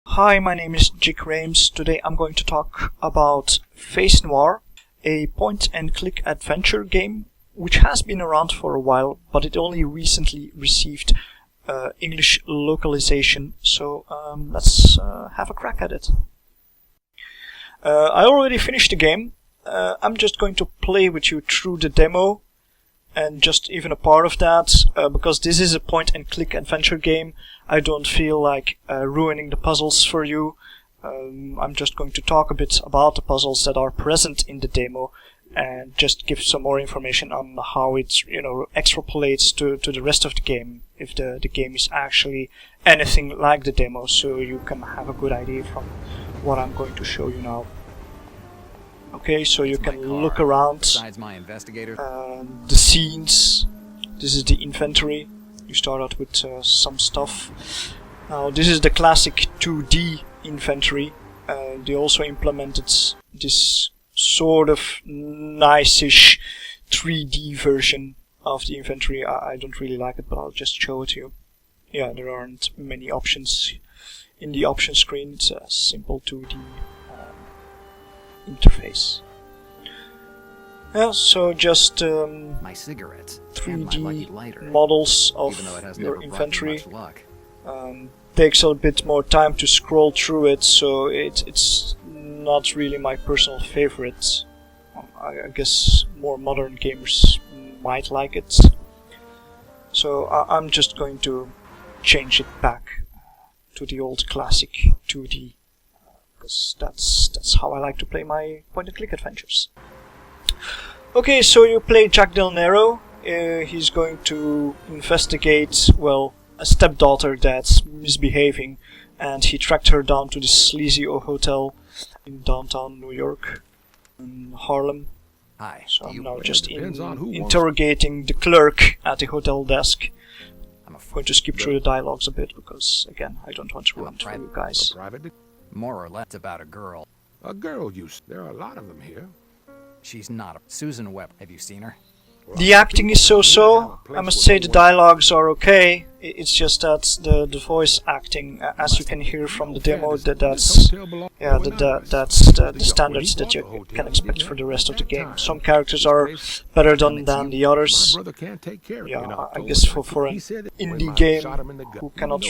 Hi, my name is Jik Rames. Today I'm going to talk about Face Noir, a point-and-click adventure game which has been around for a while, but it only recently received English localization, so let's have a crack at it. I already finished the game. I'm just going to play with you through the demo and just even a part of that, because this is a point-and-click adventure game. I don't feel like ruining the puzzles for you. I'm just going to talk a bit about the puzzles that are present in the demo and just give some more information on how it, extrapolates to the rest of the game, if the game is actually anything like the demo, so you can have a good idea from what I'm going to show you now. Okay, so you can look around the scenes. This is the inventory. You start out with some stuff. Now this is the classic 2D inventory. They also implemented this sort of nice-ish 3D version of the inventory. I don't really like it, but I'll just show it to you. Yeah, there aren't many options in the option screen. It's a simple 2D interface. Yeah, so just my cigarettes 3D models of your inventory. Takes a bit more time to scroll through it, so it's not really my personal favorite. I guess more modern gamers might like it. So I'm just going to change it back to the old classic 2D. Because that's how I like to play my point-and-click adventures. Okay, so you play Jack Del Nero. He's going to investigate, well, a stepdaughter that's misbehaving, and he tracked her down to this sleazy hotel in downtown New York, in Harlem. Hi. So I'm now just interrogating the clerk at the hotel desk. I'm going to skip through the dialogues a bit because, again, I don't want to run through you guys. More or less about a girl. A girl, there are a lot of them here. She's not a Susan Webb. Have you seen her? The acting is so-so. I must say the dialogues are okay. It's just that the voice acting, as you can hear from the demo, that's the standards that you can expect for the rest of the game. Some characters are better done than the others. Yeah, I guess for an indie game who cannot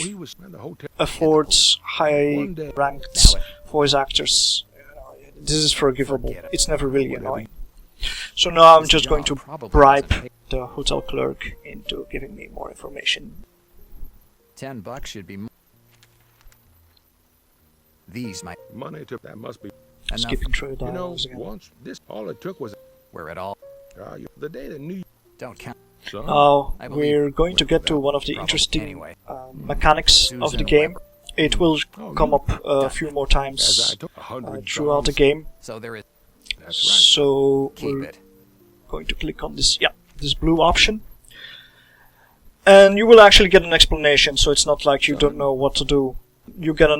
afford high-ranked voice actors, this is forgivable. It's never really annoying. So now I'm just going to bribe the hotel clerk into giving me more information. $10 should be. These might money to that must be. Skipping through the dialogues again. Once this all it took was where it all. The day that New Don't count. Now we're going to get to one of the interesting mechanics of the game. It will come up a few more times throughout the game. So there is. So we're going to click on this blue option, and you will actually get an explanation. So it's not like you don't know what to do. You get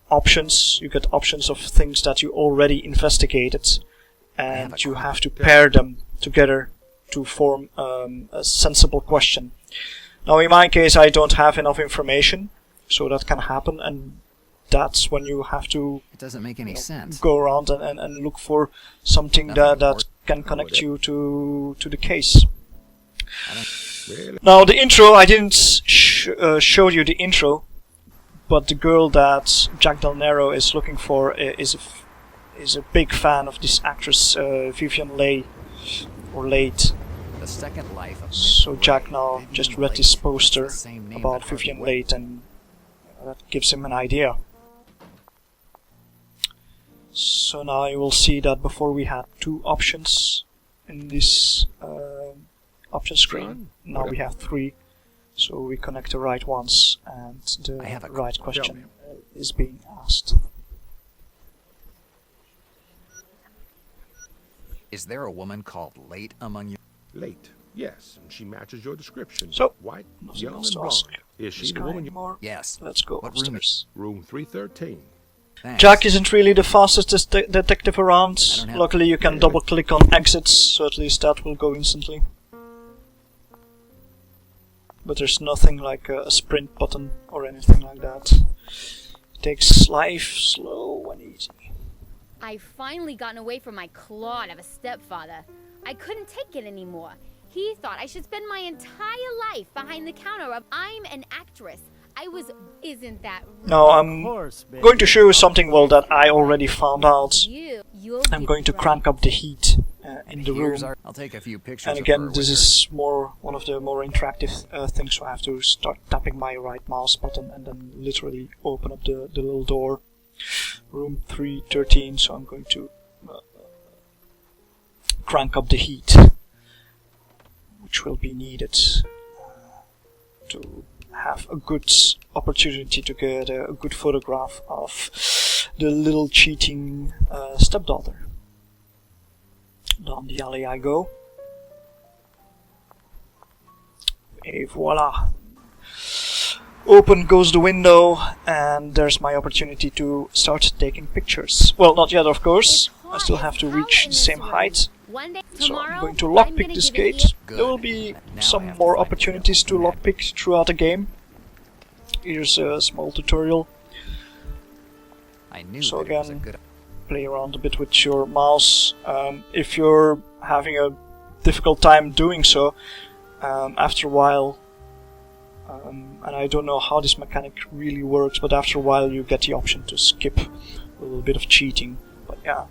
options. You get options of things that you already investigated, and you have to pair them together to form a sensible question. Now, in my case, I don't have enough information, so that can happen, and that's when you have to it doesn't make any sense. Go around and look for something that can connect you to the case. Now the intro, I didn't show you the intro, but the girl that Jack Del Nero is looking for is a big fan of this actress Vivian Leigh, or Late. The second life of so Jack now just read this poster about Vivian Leigh, and that gives him an idea. So now you will see that before we had two options in this option screen. Now we have three. So we connect the right ones and the right question is being asked. Is there a woman called Late among you? Late, yes, and she matches your description. So, white, nothing young, else and to blonde. ask. Is she the woman? Yes. Let's go upstairs. Room 313. Thanks. Jack isn't really the fastest detective around. Luckily you can double click on exits, so at least that will go instantly. But there's nothing like a sprint button or anything like that. Takes life slow and easy. I've finally gotten away from my clod of a stepfather. I couldn't take it anymore. He thought I should spend my entire life behind the counter of I'm an actress. Isn't that right? Now I'm going to show you something, well, that I already found out. I'm going to crank up the heat in the room. I'll take a few pictures. And again, this is one of the more interactive things, so I have to start tapping my right mouse button and then literally open up the little door. Room 313, so I'm going to crank up the heat, which will be needed to have a good opportunity to get a good photograph of the little cheating stepdaughter. Down the alley I go. Et voila! Open goes the window, and there's my opportunity to start taking pictures. Well, not yet, of course. I still have to reach the same height. So I'm going to lockpick this gate. There will be some more opportunities to lockpick throughout the game. Here's a small tutorial. So again, play around a bit with your mouse. If you're having a difficult time doing so, after a while, and I don't know how this mechanic really works, but after a while you get the option to skip a little bit of cheating. But yeah,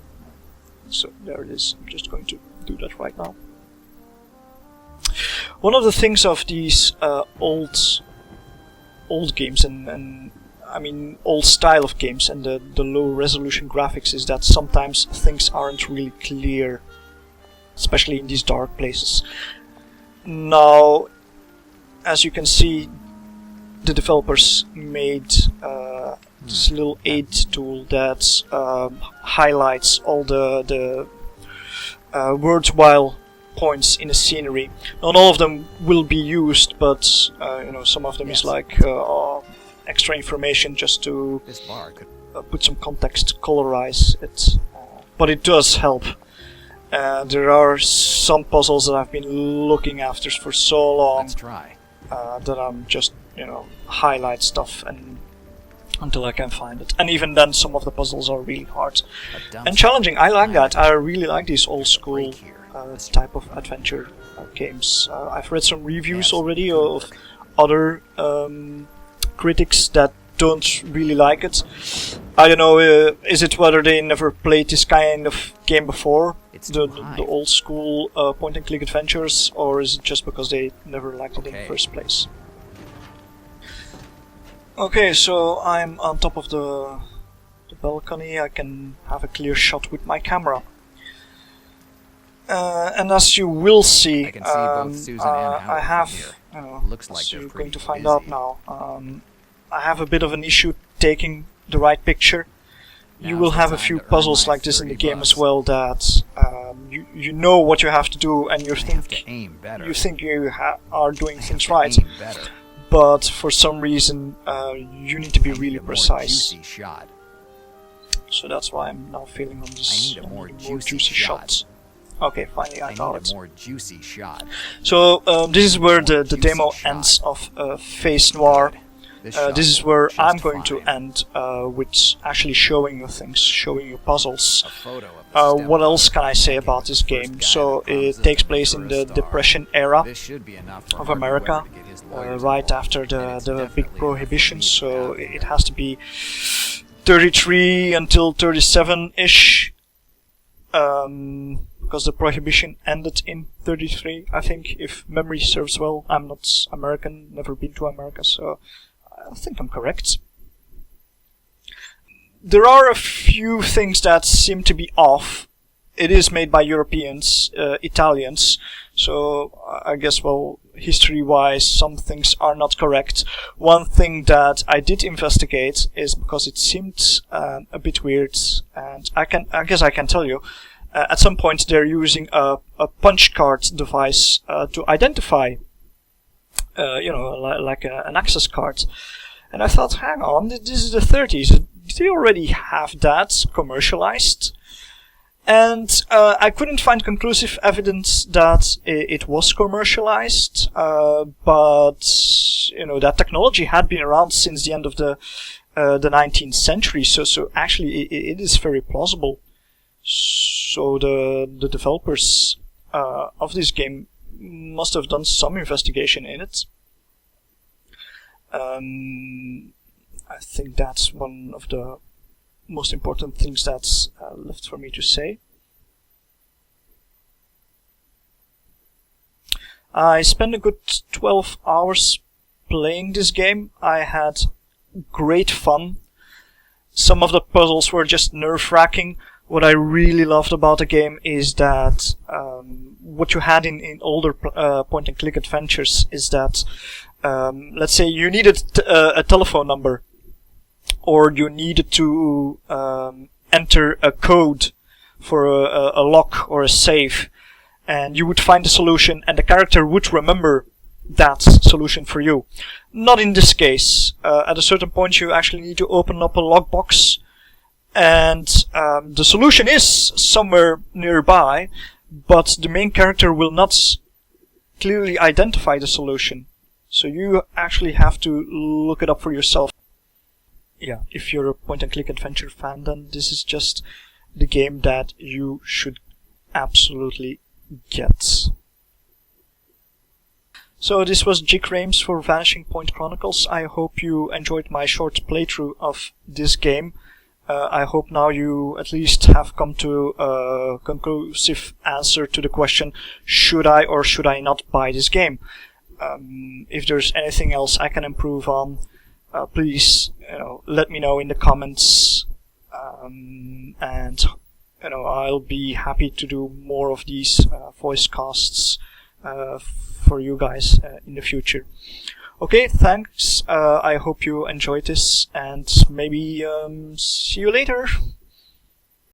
so there it is. I'm just going to do that right now. One of the things of these old games, and I mean old style of games, and the low resolution graphics, is that sometimes things aren't really clear, especially in these dark places. Now, as you can see, the developers made this little aid tool that highlights all the worthwhile points in the scenery. Not all of them will be used, but you know, some of them is like extra information just to put some context, colorize it. But it does help. There are some puzzles that I've been looking after for so long. Let's try. That I'm just, you know, highlight stuff and until I can find it. And even then, some of the puzzles are really hard and challenging. I like that. I really like these old school type of adventure games. I've read some reviews already of other critics that don't really like it. I don't know, is it whether they never played this kind of game before, the old school point and click adventures, or is it just because they never liked it in the first place? Okay, so I'm on top of the balcony. I can have a clear shot with my camera. And as you will see, I have, Looks like you're going to find out now, I have a bit of an issue taking the right picture. You will have a few puzzles like this in the game as well, that you know what you have to do, and you think you are doing things right, but for some reason you need to be really precise. So that's why I'm now feeling on this more juicy shot. Okay, finally I got it. More juicy shot. So this is where the demo ends of Face Noir. This is where I'm going to end with actually showing you things, showing you puzzles. What else can I say about this game? So it takes place in the Depression era of America, right after the big prohibition, so it has to be 33 until 37-ish, because the prohibition ended in 33, I think, if memory serves well. I'm not American, never been to America, so I think I'm correct. There are a few things that seem to be off. It is made by Europeans, Italians, so I guess, well, history-wise, some things are not correct. One thing that I did investigate is because it seemed a bit weird, and I guess I can tell you. At some point, they're using a punch card device to identify, like an access card. And I thought, hang on, this is the 30s. Did they already have that commercialized? And I couldn't find conclusive evidence that it was commercialized, but you know, that technology had been around since the end of the the 19th century. So actually, it is very plausible. So the developers of this game must have done some investigation in it. I think that's one of the most important things that's left for me to say. I spent a good 12 hours playing this game. I had great fun. Some of the puzzles were just nerve-wracking. What I really loved about the game is that what you had in older point-and-click adventures is that, let's say you needed a telephone number, or you needed to enter a code for a lock or a safe, and you would find a solution, and the character would remember that solution for you. Not in this case. At a certain point, you actually need to open up a lockbox, and the solution is somewhere nearby, but the main character will not clearly identify the solution. So you actually have to look it up for yourself. Yeah, if you're a point-and-click adventure fan, then this is just the game that you should absolutely get. So this was Jig Rames for Vanishing Point Chronicles. I hope you enjoyed my short playthrough of this game. I hope now you at least have come to a conclusive answer to the question, should I or should I not buy this game? If there's anything else I can improve on, please, let me know in the comments, and I'll be happy to do more of these voice casts for you guys in the future. Okay, thanks. I hope you enjoyed this, and maybe see you later.